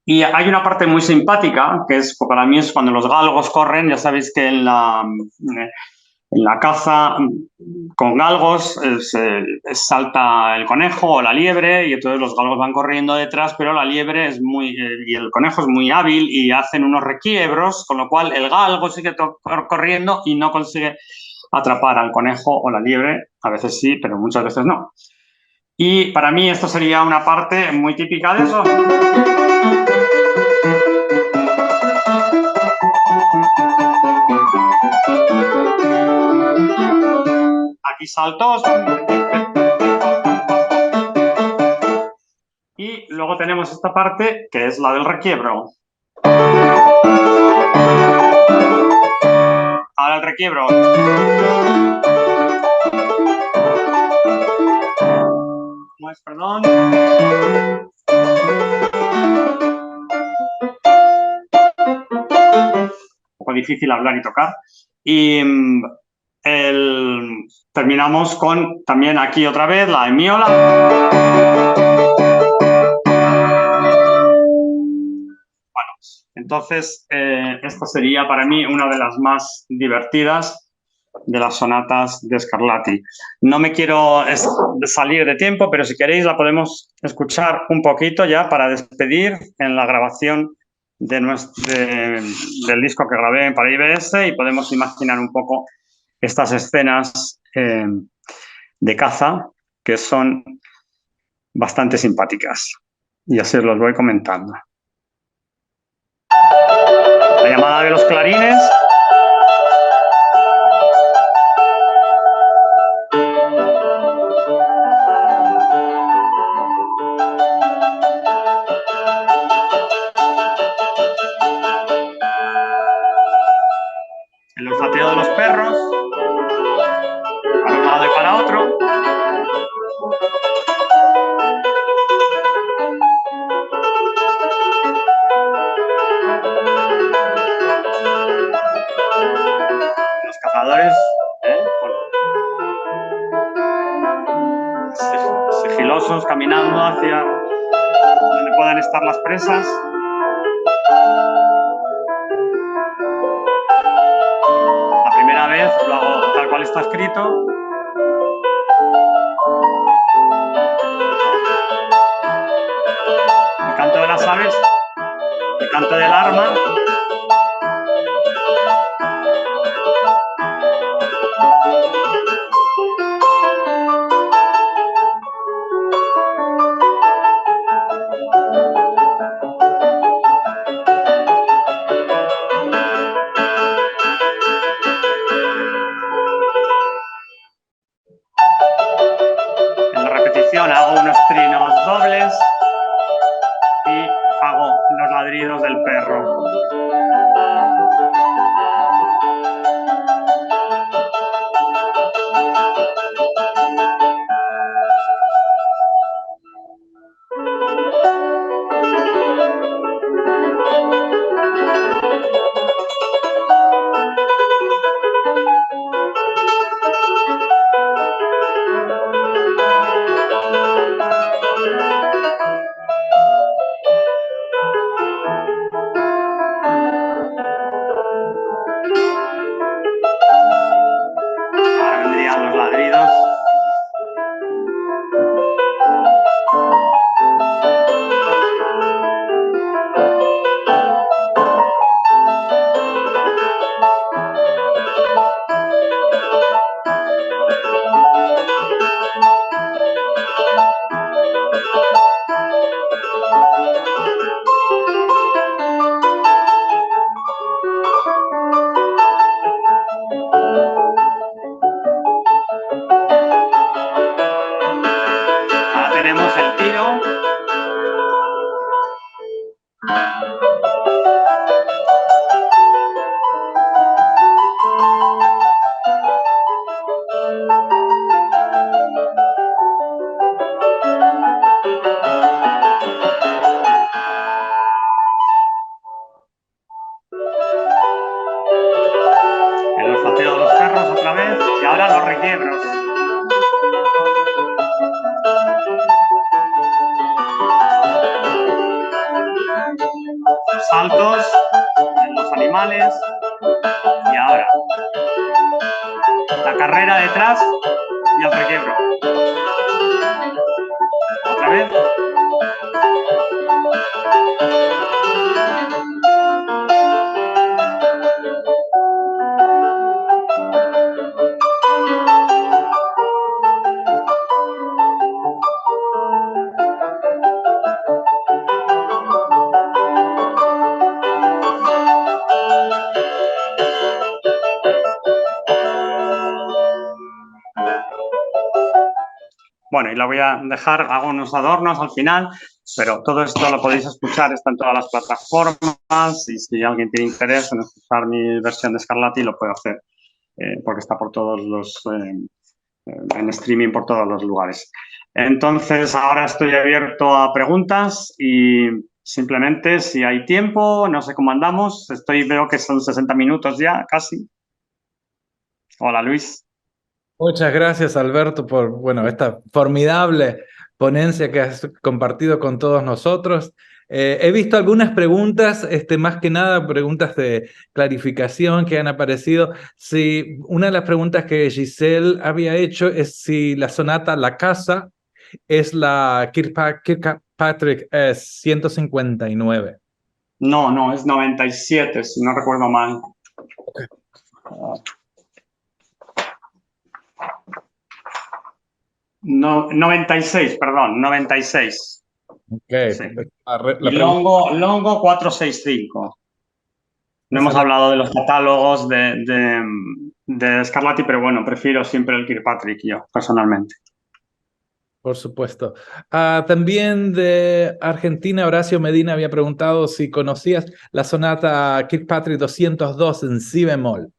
Y hay una parte muy simpática, que es, para mí es cuando los galgos corren. Ya sabéis que en la caza con galgos salta el conejo o la liebre y entonces los galgos van corriendo detrás, pero la liebre es muy... y el conejo es muy hábil y hacen unos requiebros, con lo cual el galgo sigue corriendo y no consigue atrapar al conejo o la liebre. A veces sí, pero muchas veces no. Y para mí esto sería una parte muy típica de eso. Aquí saltos. Y luego tenemos esta parte que es la del requiebro. Ahora el requiebro. ¿Cómo es? Perdón. Un poco difícil hablar y tocar. Y terminamos con también aquí otra vez la miola. Bueno, entonces esta sería para mí una de las más divertidas de las sonatas de Scarlatti. No me quiero salir de tiempo, pero si queréis la podemos escuchar un poquito ya para despedir en la grabación del disco que grabé para IBS y podemos imaginar un poco estas escenas de caza que son bastante simpáticas. Y así os los voy comentando. La llamada de los clarines. El olfateo de los perros. Para un lado y para otro. Los cazadores sigilosos caminando hacia donde puedan estar las presas. La primera vez lo hago tal cual está escrito. El canto de las aves, el canto del arma. introducción hago unos trinos dobles y hago los ladridos del perro. Ahora vendrían los ladridos. Ahora tenemos el tiro. El olfateo de los perros otra vez y ahora los requiebros. Los saltos en los animales y ahora la carrera detrás y el requiebro. Otra vez. Bueno, y la voy a dejar, hago unos adornos al final, pero todo esto lo podéis escuchar, está en todas las plataformas y si alguien tiene interés en escuchar mi versión de Scarlatti lo puede hacer, porque está por todos los, en streaming por todos los lugares. Entonces, ahora estoy abierto a preguntas y simplemente si hay tiempo, no sé cómo andamos, veo que son 60 minutos ya, casi. Hola, Luis. Muchas gracias, Alberto, por bueno, esta formidable ponencia que has compartido con todos nosotros. He visto algunas preguntas, más que nada preguntas de clarificación que han aparecido. Si, una de las preguntas que Giselle había hecho es si la sonata La Casa es la Kirkpatrick 159. No, es 97, si no recuerdo mal. Okay. No, 96, perdón, 96. Ok. Sí. Y Longo 465. No hemos hablado de los catálogos de Scarlatti, pero bueno, prefiero siempre el Kirkpatrick yo, personalmente. Por supuesto. También de Argentina, Horacio Medina había preguntado si conocías la sonata Kirkpatrick 202 en si bemol.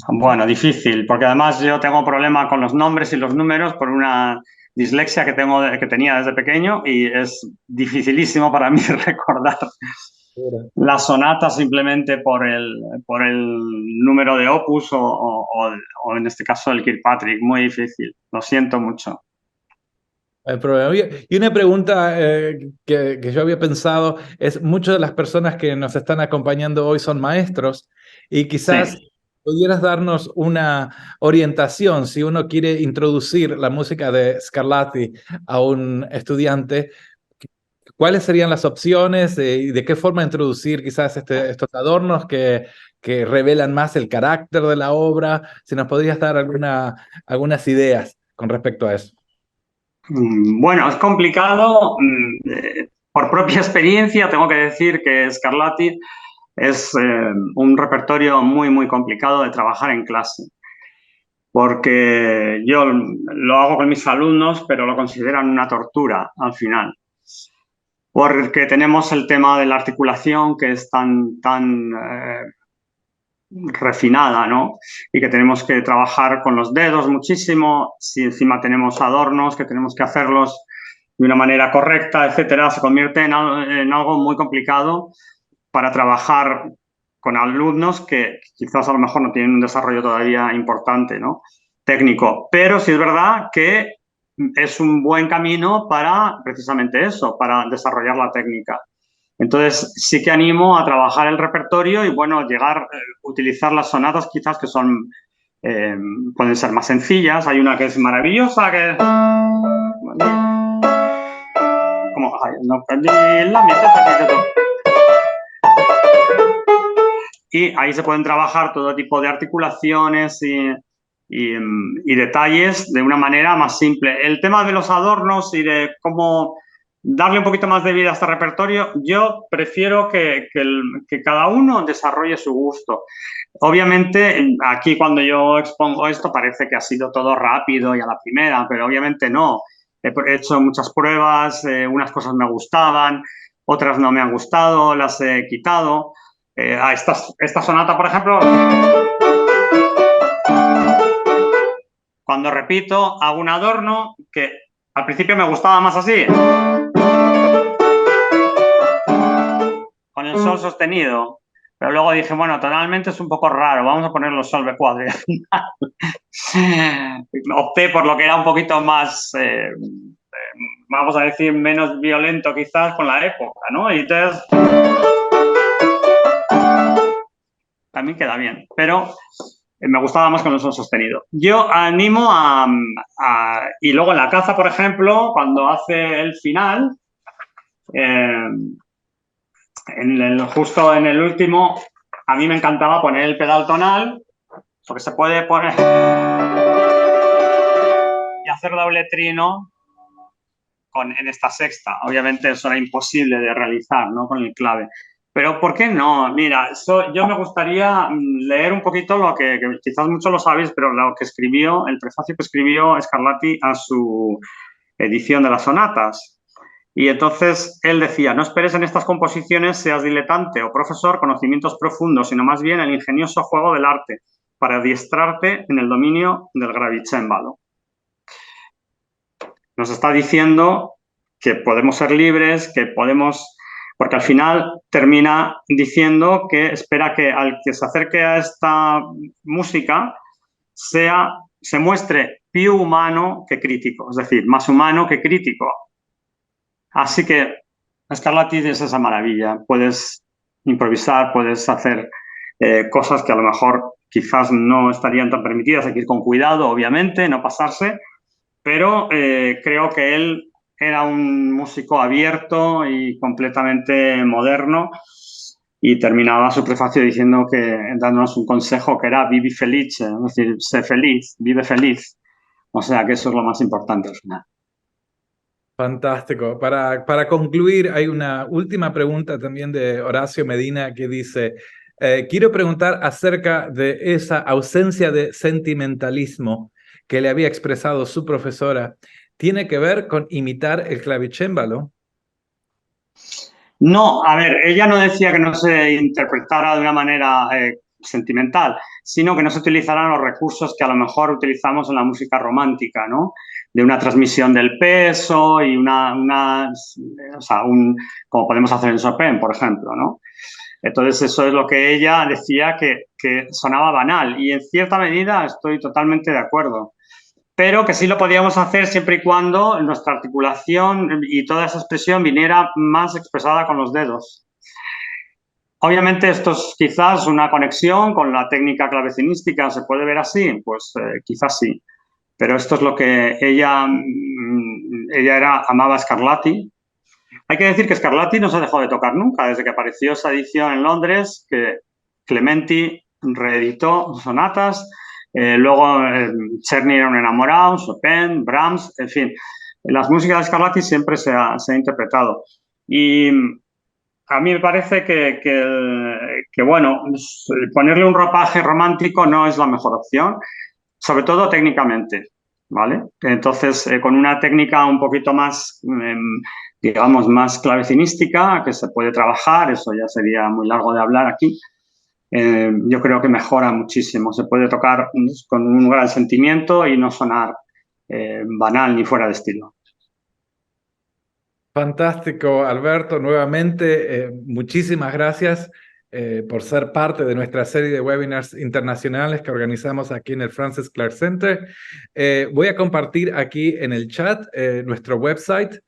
Bueno, difícil, porque además yo tengo problema con los nombres y los números por una dislexia que tenía desde pequeño y es dificilísimo para mí recordar la sonata simplemente por el número de opus o en este caso el Kirkpatrick. Muy difícil, lo siento mucho. El problema. Y una pregunta que yo había pensado es, muchas de las personas que nos están acompañando hoy son maestros y quizás sí. pudieras darnos una orientación si uno quiere introducir la música de Scarlatti a un estudiante. ¿Cuáles serían las opciones y de qué forma introducir quizás estos adornos que revelan más el carácter de la obra? Si nos podrías dar algunas ideas con respecto a eso. Bueno, es complicado. Por propia experiencia tengo que decir que Scarlatti es un repertorio muy, muy complicado de trabajar en clase. porque yo lo hago con mis alumnos, pero lo consideran una tortura al final. Porque tenemos el tema de la articulación que es tan refinada, ¿no? Y que tenemos que trabajar con los dedos muchísimo. Si encima tenemos adornos, que tenemos que hacerlos de una manera correcta, etcétera, se convierte en algo muy complicado para trabajar con alumnos que quizás a lo mejor no tienen un desarrollo todavía importante, ¿no? Técnico. Pero sí es verdad que es un buen camino para precisamente eso, para desarrollar la técnica. Entonces, sí que animo a trabajar el repertorio y, bueno, utilizar las sonatas quizás que son, pueden ser más sencillas. Hay una que es maravillosa, que es... Como, ay, no perdí la mitad. Y ahí se pueden trabajar todo tipo de articulaciones y detalles de una manera más simple. El tema de los adornos y de cómo darle un poquito más de vida a este repertorio, yo prefiero que cada uno desarrolle su gusto. Obviamente, aquí cuando yo expongo esto parece que ha sido todo rápido y a la primera, pero obviamente no. He hecho muchas pruebas, unas cosas me gustaban, otras no me han gustado, las he quitado. Esta sonata, por ejemplo, cuando repito, hago un adorno que al principio me gustaba más así, con el sol sostenido, pero luego dije, bueno, tonalmente es un poco raro, vamos a ponerlo solve quadri. Opté por lo que era un poquito más, vamos a decir, menos violento quizás con la época, ¿no? Y entonces también queda bien, pero me gustaba más con el sol sostenido. Yo animo y luego en la caza, por ejemplo, cuando hace el final, justo en el último, a mí me encantaba poner el pedal tonal, porque se puede poner y hacer doble trino en esta sexta. Obviamente eso era imposible de realizar, ¿no? Con el clave. Pero ¿por qué no? Mira, yo me gustaría leer un poquito lo que quizás muchos lo sabéis, pero lo que escribió, el prefacio que escribió Scarlatti a su edición de las sonatas. Y entonces él decía, no esperes en estas composiciones, seas diletante o profesor, conocimientos profundos, sino más bien el ingenioso juego del arte, para adiestrarte en el dominio del gravicémbalo. Nos está diciendo que podemos ser libres, que podemos... Porque al final termina diciendo que espera que al que se acerque a esta música se muestre più humano que crítico, es decir, más humano que crítico. Así que Scarlatti es esa maravilla. Puedes improvisar, puedes hacer cosas que a lo mejor quizás no estarían tan permitidas. Hay que ir con cuidado, obviamente, no pasarse, pero creo que él era un músico abierto y completamente moderno y terminaba su prefacio diciendo dándonos un consejo que era vivi felice, es decir, sé feliz, vive feliz. O sea que eso es lo más importante al final. Fantástico. Para concluir, hay una última pregunta también de Horacio Medina que dice, quiero preguntar acerca de esa ausencia de sentimentalismo que le había expresado su profesora. ¿Tiene que ver con imitar el clavicémbalo? No, a ver, ella no decía que no se interpretara de una manera sentimental, sino que no se utilizaran los recursos que a lo mejor utilizamos en la música romántica, ¿no? De una transmisión del peso y como podemos hacer en Chopin, por ejemplo, ¿no? Entonces, eso es lo que ella decía que sonaba banal y en cierta medida estoy totalmente de acuerdo. Pero que sí lo podíamos hacer siempre y cuando nuestra articulación y toda esa expresión viniera más expresada con los dedos. Obviamente esto es quizás una conexión con la técnica clavecinística, ¿se puede ver así? Pues quizás sí. Pero esto es lo que ella amaba a Scarlatti. Hay que decir que Scarlatti no se dejó de tocar nunca, desde que apareció esa edición en Londres, que Clementi reeditó sonatas. Luego Czerny era un enamorado, Chopin, Brahms, en fin. Las músicas de Scarlatti siempre se ha interpretado. Y a mí me parece que, bueno, ponerle un ropaje romántico no es la mejor opción. sobre todo técnicamente, ¿vale? Entonces, con una técnica un poquito más, digamos, más clavecinística, que se puede trabajar, eso ya sería muy largo de hablar aquí, yo creo que mejora muchísimo. Se puede tocar con un gran sentimiento y no sonar banal ni fuera de estilo. Fantástico, Alberto. Nuevamente, muchísimas gracias por ser parte de nuestra serie de webinars internacionales que organizamos aquí en el Francis Clark Center. Voy a compartir aquí en el chat nuestro website,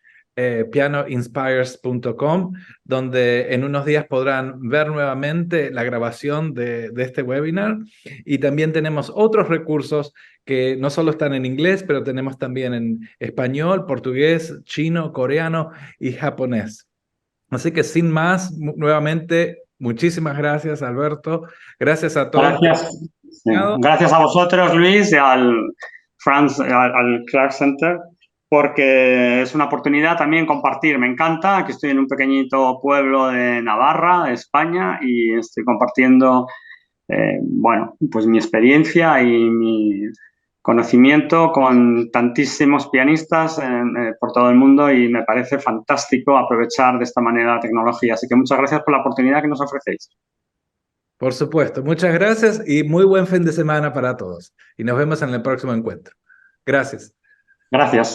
pianoinspires.com, donde en unos días podrán ver nuevamente la grabación de este webinar. Y también tenemos otros recursos que no solo están en inglés, pero tenemos también en español, portugués, chino, coreano y japonés. Así que sin más, nuevamente, muchísimas gracias, Alberto. Gracias a todos. Gracias. Sí. Gracias a vosotros, Luis, y al Clark Center, porque es una oportunidad también compartir. Me encanta que estoy en un pequeñito pueblo de Navarra, España, y estoy compartiendo, bueno, pues mi experiencia y mi conocimiento con tantísimos pianistas por todo el mundo, y me parece fantástico aprovechar de esta manera la tecnología. Así que muchas gracias por la oportunidad que nos ofrecéis. Por supuesto, muchas gracias y muy buen fin de semana para todos. Y nos vemos en el próximo encuentro. Gracias. Gracias.